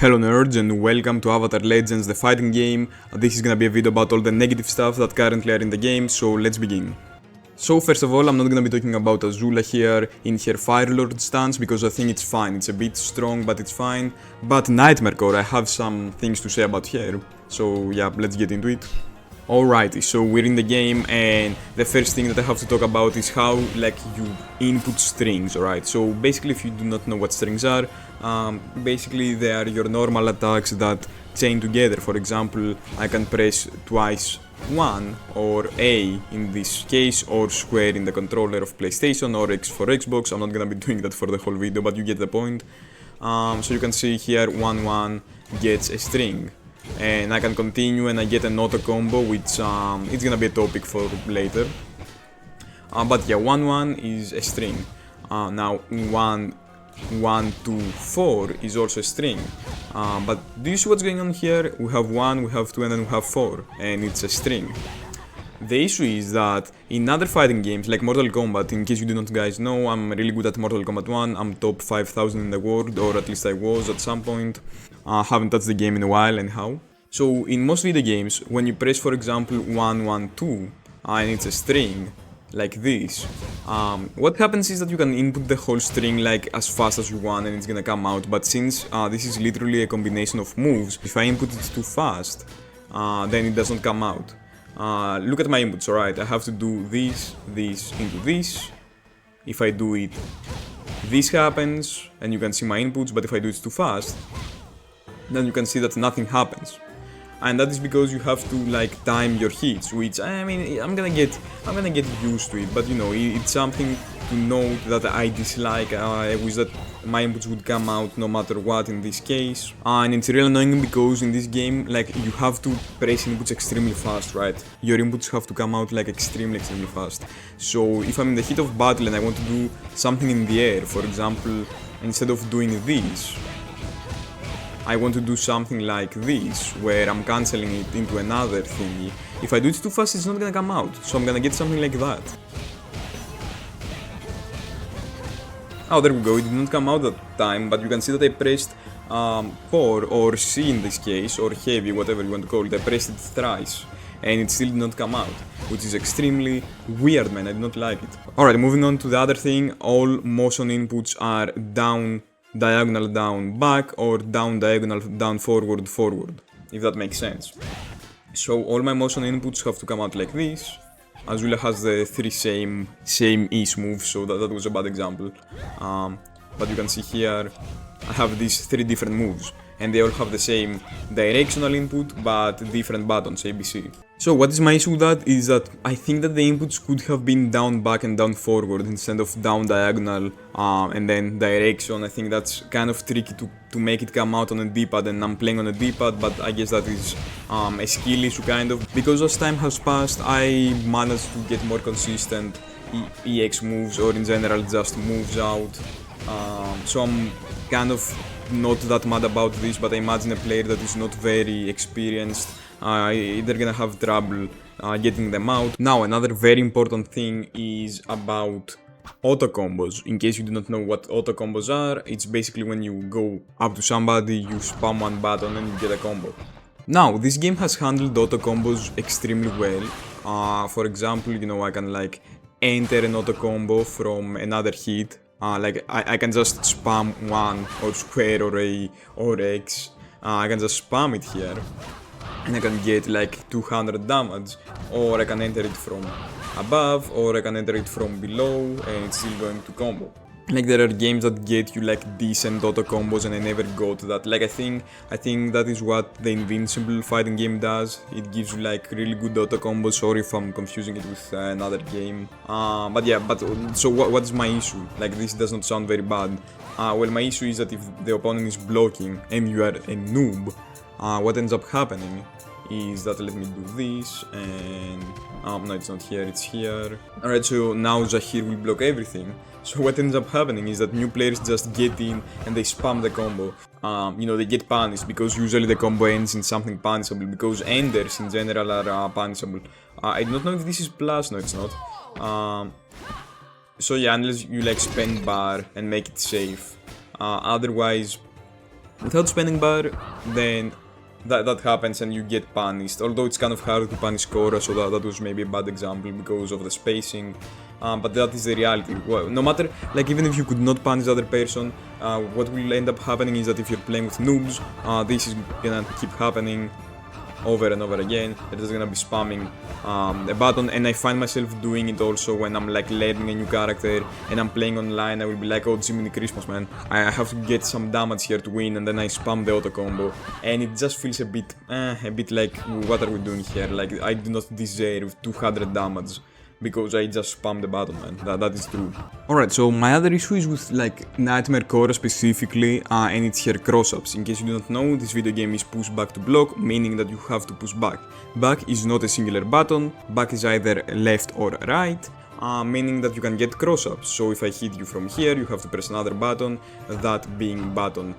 Hello nerds and welcome to Avatar Legends, the fighting game. This is gonna be a video about all the negative stuff that currently are in the game, so let's begin. So first of all, I'm not gonna be talking about Azula here in her Fire Lord stance because I think it's fine. It's a bit strong, but it's fine. But Nightmare Kora, I have some things to say about her. So yeah, let's get into it. Alrighty, so we're in the game and the first thing that I have to talk about is how you input strings, alright? So basically if you do not know what strings are, basically they are your normal attacks that chain together. For example, I can press twice 1 or A in this case, or square in the controller of PlayStation, or X for Xbox. I'm not gonna be doing that for the whole video, but you get the point. So you can see here 1-1 gets a string. And I can continue and I get an auto combo, which it's gonna be a topic for later. But yeah, 1-1 is a string. Now 1-2-4 is also a string. But do you see what's going on here? We have 1, we have 2, and then we have 4, and it's a string. The issue is that in other fighting games like Mortal Kombat, in case you do not guys know, I'm really good at Mortal Kombat 1, I'm top 5000 in the world, or at least I was at some point. Haven't touched the game in a while anyhow. So in most video games, when you press for example 1-1-2 and it's a string like this, what happens is that you can input the whole string like as fast as you want and it's gonna come out. But since this is literally a combination of moves, if I input it too fast, then it doesn't come out. Look at my inputs, alright? I have to do this into this. If I do it, this happens, and you can see my inputs, but if I do it too fast, then you can see that nothing happens. And that is because you have to time your hits, which I mean I'm gonna get used to it, but you know, it's something to note that I dislike. I wish that my inputs would come out no matter what in this case. And it's really annoying because in this game you have to press inputs extremely fast, right? Your inputs have to come out extremely fast. So if I'm in the heat of battle and I want to do something in the air, for example, instead of doing this, I want to do something like this, where I'm cancelling it into another thingy. If I do it too fast, it's not gonna come out, so I'm gonna get something like that. Oh, there we go, it did not come out that time, but you can see that I pressed Core, or C in this case, or Heavy, whatever you want to call it. I pressed it thrice, and it still did not come out, which is extremely weird, man, I do not like it. Alright, moving on to the other thing, all motion inputs are down, diagonal down back, or down diagonal down forward forward, if that makes sense. So all my motion inputs have to come out like this. Azula has the 3 same-ish moves, so that was a bad example. But you can see here I have these 3 different moves, and they all have the same directional input but different buttons, ABC. So what is my issue with that is that I think that the inputs could have been down back and down forward instead of down diagonal and then direction. I think that's kind of tricky to make it come out on a D-pad, and I'm playing on a D-pad, but I guess that is a skill issue kind of. Because as time has passed, I managed to get more consistent EX moves, or in general just moves out. So I'm kind of not that mad about this, but I imagine a player that is not very experienced, they're gonna have trouble getting them out. Now, another very important thing is about auto combos. In case you do not know what auto combos are, it's basically when you go up to somebody, you spam one button and you get a combo. Now, this game has handled auto combos extremely well. For example, you know, I can enter an auto combo from another hit. I can just spam 1 or square or A or X. I can just spam it here and I can get 200 damage, or I can enter it from above, or I can enter it from below, and it's still going to combo. There are games that get you decent auto combos, and I never got that. I think that is what the Invincible fighting game does. It gives you really good auto combos. Sorry if I'm confusing it with another game. But yeah, so what's my issue? This does not sound very bad. Well, my issue is that if the opponent is blocking and you are a noob, what ends up happening is that, let me do this, and no, it's not here, it's here. Alright, so now Zahir will block everything. So what ends up happening is that new players just get in and they spam the combo. You know, they get punished because usually the combo ends in something punishable, because enders in general are punishable. I don't know if this is plus, no it's not. So yeah, unless you spend bar and make it safe. Otherwise, without spending bar, then that happens and you get punished. Although it's kind of hard to punish Kora, so that was maybe a bad example because of the spacing. But that is the reality. Well, no matter, like, even if you could not punish the other person, what will end up happening is that if you're playing with noobs, this is gonna keep happening over and over again. They're just gonna be spamming a button, and I find myself doing it also when I'm like learning a new character and I'm playing online. I will be like, oh JamesKosmo, man, I have to get some damage here to win, and then I spam the auto combo, and it just feels a bit like, what are we doing here? Like, I do not deserve 200 damage because I just spam the button, man. That is true. Alright, so my other issue is with like Nightmare Kora specifically, and it's her cross-ups. In case you do not know, this video game is push back to block, meaning that you have to push back. Back is not a singular button, back is either left or right, meaning that you can get cross-ups. So if I hit you from here, you have to press another button, that being button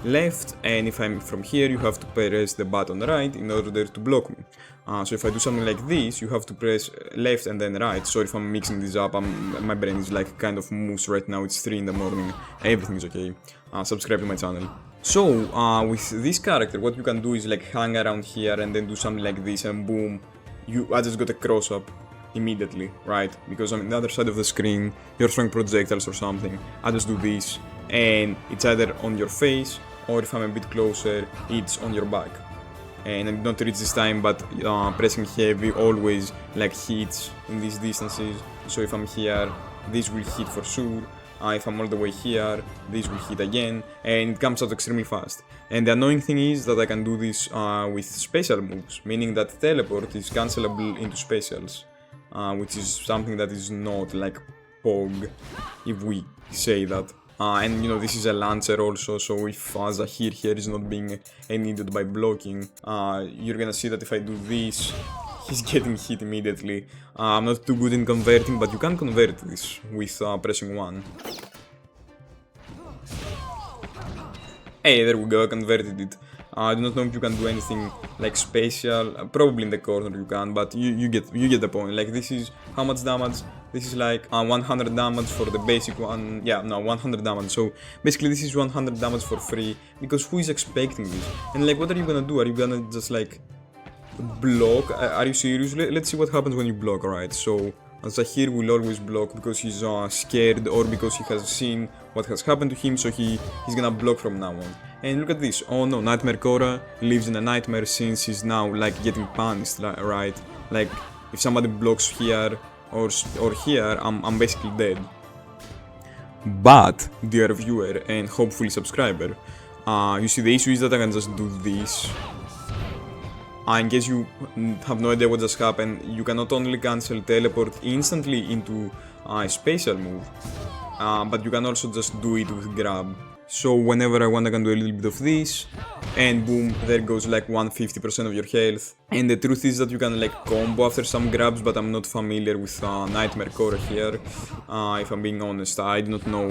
left, and if I'm from here, you have to press the button right in order to block me. So if I do something like this, you have to press left and then right. Sorry if I'm mixing this up, my brain is like kind of moose right now, it's 3 in the morning, everything is okay. Subscribe to my channel. So, with this character, what you can do is like hang around here and then do something like this, and boom, I just got a cross-up immediately, right? Because I'm on the other side of the screen, you're throwing projectiles or something, I just do this, and it's either on your face, or if I'm a bit closer, it's on your back. And I did not reach this time, but pressing heavy always like hits in these distances. So if I'm here, this will hit for sure. If I'm all the way here, this will hit again, and it comes out extremely fast. And the annoying thing is that I can do this with special moves, meaning that teleport is cancelable into specials, which is something that is not like POG, if we say that. And you know, this is a lancer also, so if Zahir here is not being needed by blocking, you're gonna see that if I do this, he's getting hit immediately. I'm not too good in converting, but you can convert this with pressing 1. Hey, there we go, I converted it. I do not know if you can do anything like special, probably in the corner you can, but you get the point. Like, this is how much damage? This is like 100 damage for the basic one, yeah, no, 100 damage, so basically this is 100 damage for free, because who is expecting this? And like, what are you gonna do? Are you gonna just like block? Are you serious? Let's see what happens when you block, alright? So Zahir will always block because he's scared, or because he has seen what has happened to him, so he's gonna block from now on. And look at this, oh no, Nightmare Kora lives in a nightmare since he's now like getting punished, right? Like, if somebody blocks here or here, I'm basically dead. But, dear viewer and hopefully subscriber, you see, the issue is that I can just do this. In case you have no idea what just happened, you can not only cancel teleport instantly into a special move, but you can also just do it with grab. So whenever I want, I can do a little bit of this, and boom, there goes like 150% of your health. And the truth is that you can like combo after some grabs, but I'm not familiar with Nightmare Kora here. If I'm being honest, I do not know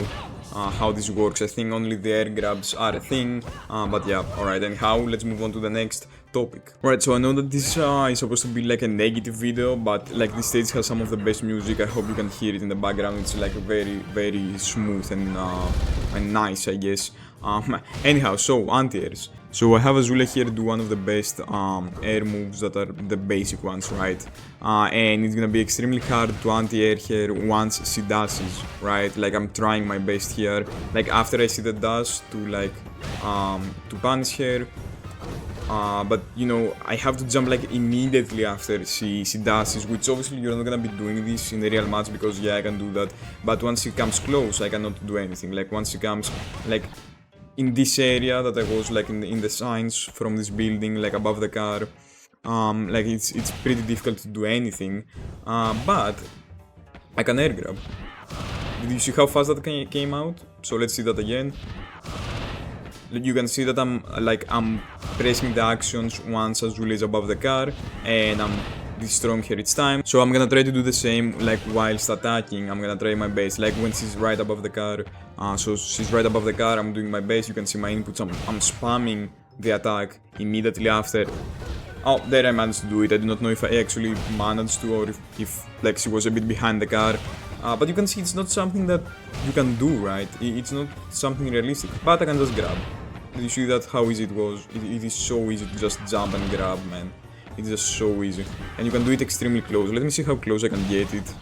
how this works. I think only the air grabs are a thing, but yeah, alright, anyhow, let's move on to the next topic. Alright, so I know that this is supposed to be like a negative video, but like this stage has some of the best music. I hope you can hear it in the background. It's like very smooth and nice, I guess. Anyhow, so anti-airs. So I have Azula here do one of the best air moves that are the basic ones, right? And it's gonna be extremely hard to anti-air her once she dashes, right? Like, I'm trying my best here. Like, after I see the dash to like to punish her. But you know, I have to jump like immediately after she dashes, which obviously you're not gonna be doing this in the real match, because yeah, I can do that, but once she comes close, I cannot do anything. Like, once she comes like in this area that I was like in the signs from this building, like above the car, like it's pretty difficult to do anything, but I can air grab. Did you see how fast that came out? So let's see that again. You can see that I'm pressing the actions once Azula is above the car, and I'm destroying her each time. So I'm gonna try to do the same, like whilst attacking. I'm gonna try my best, like when she's right above the car. So she's right above the car, I'm doing my best. You can see my inputs, I'm spamming the attack immediately after. Oh, there I managed to do it. I do not know if I actually managed to, or if like she was a bit behind the car. But you can see it's not something that you can do, right? It's not something realistic, but I can just grab. Did you see that? How easy it was? It is so easy to just jump and grab, man. It's just so easy. And you can do it extremely close. Let me see how close I can get it.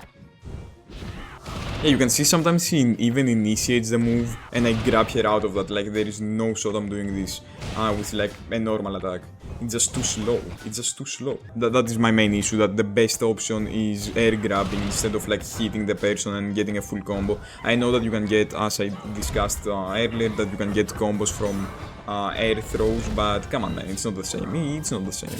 Yeah, you can see sometimes he even initiates the move and I grab her out of that. Like, there is no shot I'm doing this with like a normal attack. It's just too slow. It's just too slow. That is my main issue, that the best option is air grabbing instead of like hitting the person and getting a full combo. I know that you can get, as I discussed earlier, that you can get combos from air throws, but come on, man, it's not the same. It's not the same.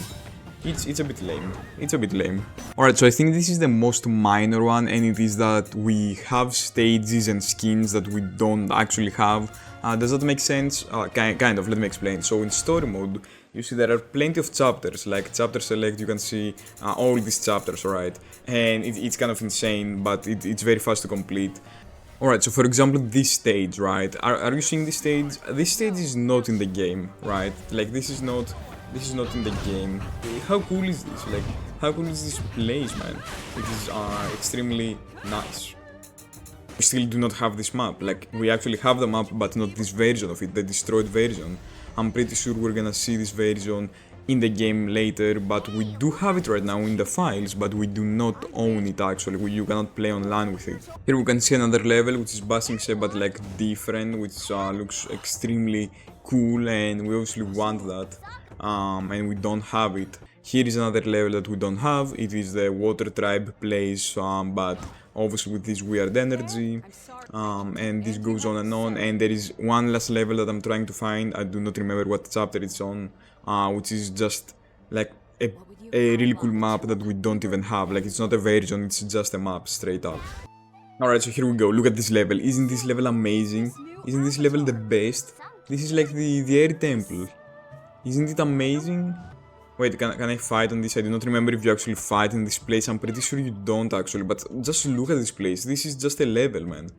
It's a bit lame. It's a bit lame. Alright, so I think this is the most minor one, and it is that we have stages and skins that we don't actually have. Does that make sense? Kind of, let me explain. So in story mode, you see there are plenty of chapters, like chapter select, you can see all these chapters, right? And it's kind of insane, but it's very fast to complete. Alright, so for example, this stage, right? Are you seeing this stage? This stage is not in the game, right? Like, this is not in the game. How cool is this? Like, how cool is this place, man? It is extremely nice. We still do not have this map. Like, we actually have the map, but not this version of it, the destroyed version. I'm pretty sure we're gonna see this version in the game later, but we do have it right now in the files, but we do not own it actually. You cannot play online with it. Here we can see another level, which is Bashing Se, but like different, which looks extremely cool, and we obviously want that. And we don't have it. Here is another level that we don't have. It is the Water Tribe place, but obviously with this weird energy, and this goes on, and there is one last level that I'm trying to find. I do not remember what chapter it's on, which is just like a really cool map that we don't even have. Like, it's not a version, it's just a map straight up. Alright, so here we go. Look at this level. Isn't this level amazing? Isn't this level the best? This is like the air temple. Isn't it amazing? Wait, can I fight on this? I do not remember if you actually fight in this place. I'm pretty sure you don't actually, but just look at this place. This is just a level, man.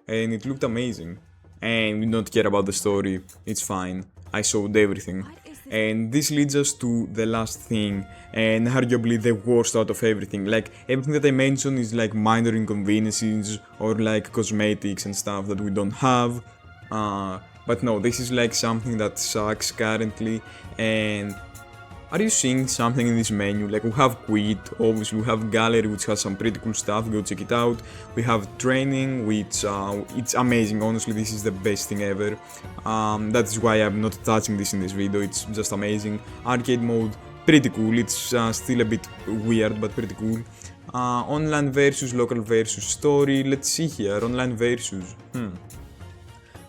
And it looked amazing. And we don't care about the story. It's fine. I showed everything. And this leads us to the last thing, and arguably the worst out of everything. Like, everything that I mentioned is like minor inconveniences or like cosmetics and stuff that we don't have. But no, this is like something that sucks currently. And are you seeing something in this menu? Like, we have quit, obviously we have gallery, which has some pretty cool stuff, go check it out. We have training, which it's amazing, honestly, this is the best thing ever. That is why I'm not touching this in this video, it's just amazing. Arcade mode, pretty cool, it's still a bit weird, but pretty cool. Online versus, local versus, story, let's see here, online versus,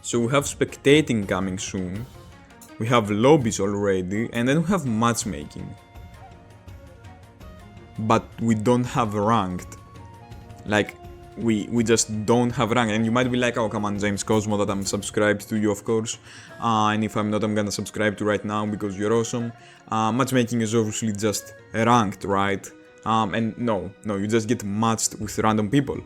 So we have spectating coming soon, we have lobbies already, and then we have matchmaking. But we don't have ranked. Like, we just don't have ranked. And you might be like, oh come on, JamesKosmo, that I'm subscribed to you, of course. And if I'm not, I'm gonna subscribe to right now because you're awesome. Matchmaking is obviously just ranked, right? And no, you just get matched with random people.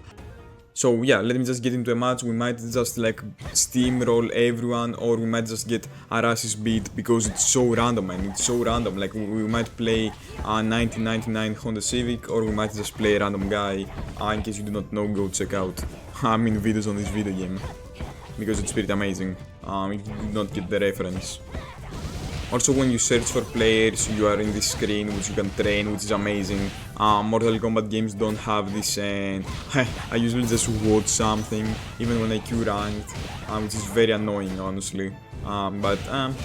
So yeah, let me just get into a match. We might just like steamroll everyone, or we might just get Aras's beat because it's so random, man. It's so random. Like, we might play 1999 Honda Civic, or we might just play a random guy. In case you do not know, go check out videos on this video game because it's pretty amazing. If you did not get the reference. Also, when you search for players, you are in this screen which you can train, which is amazing. Mortal Kombat games don't have this, and I usually just watch something, even when I queue ranked, which is very annoying, honestly. But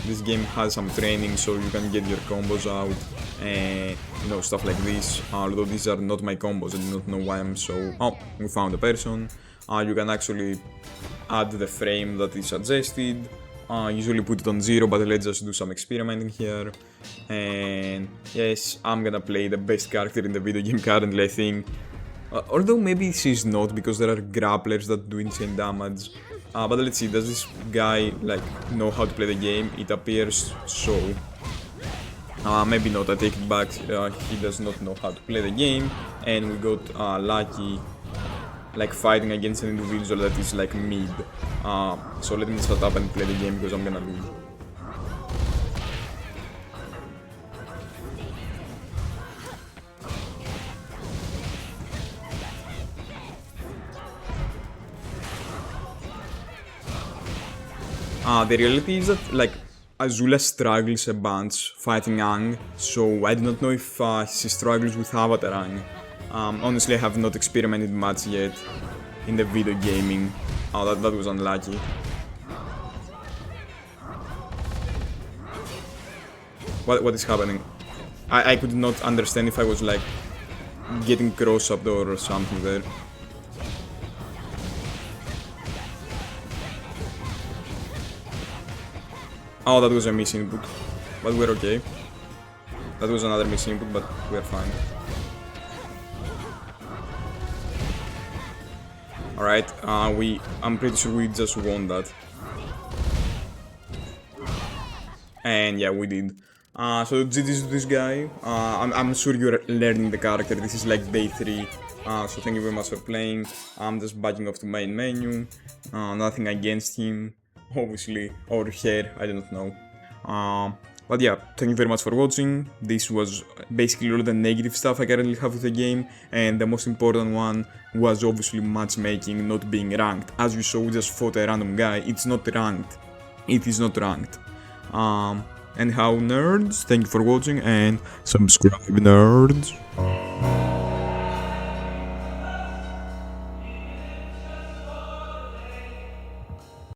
this game has some training, so you can get your combos out, and stuff like this. Although these are not my combos, I do not know why I'm so... Oh, we found a person. You can actually add the frame that is suggested. Usually put it on 0, but let's just do some experimenting here. And yes, I'm gonna play the best character in the video game currently, I think. Although maybe she's not, because there are grapplers that do insane damage. But let's see, does this guy like know how to play the game? It appears so. Maybe not, I take it back, he does not know how to play the game. And we got lucky, like fighting against an individual that is like mid. So let me shut up and play the game because I'm gonna lose. The reality is that like Azula struggles a bunch fighting Aang, so I do not know if she struggles with Avatar Aang. Honestly, I have not experimented much yet in the video gaming. Oh, that was unlucky. What is happening? I could not understand if I was like getting cross-upped or something there. Oh, that was a miss input, but we're okay. That was another miss input, but we're fine. Alright, I'm pretty sure we just won that. And yeah, we did. So GG's to this guy. I'm sure you're learning the character. This is like day 3. So thank you very much for playing. I'm just backing off to main menu. Nothing against him, obviously, or her, I don't know. But yeah, thank you very much for watching. This was basically all the negative stuff I currently have with the game, and the most important one was obviously matchmaking not being ranked. As you saw, we just fought a random guy. It's not ranked. It is not ranked. Anyhow, nerds, thank you for watching and subscribe, nerds.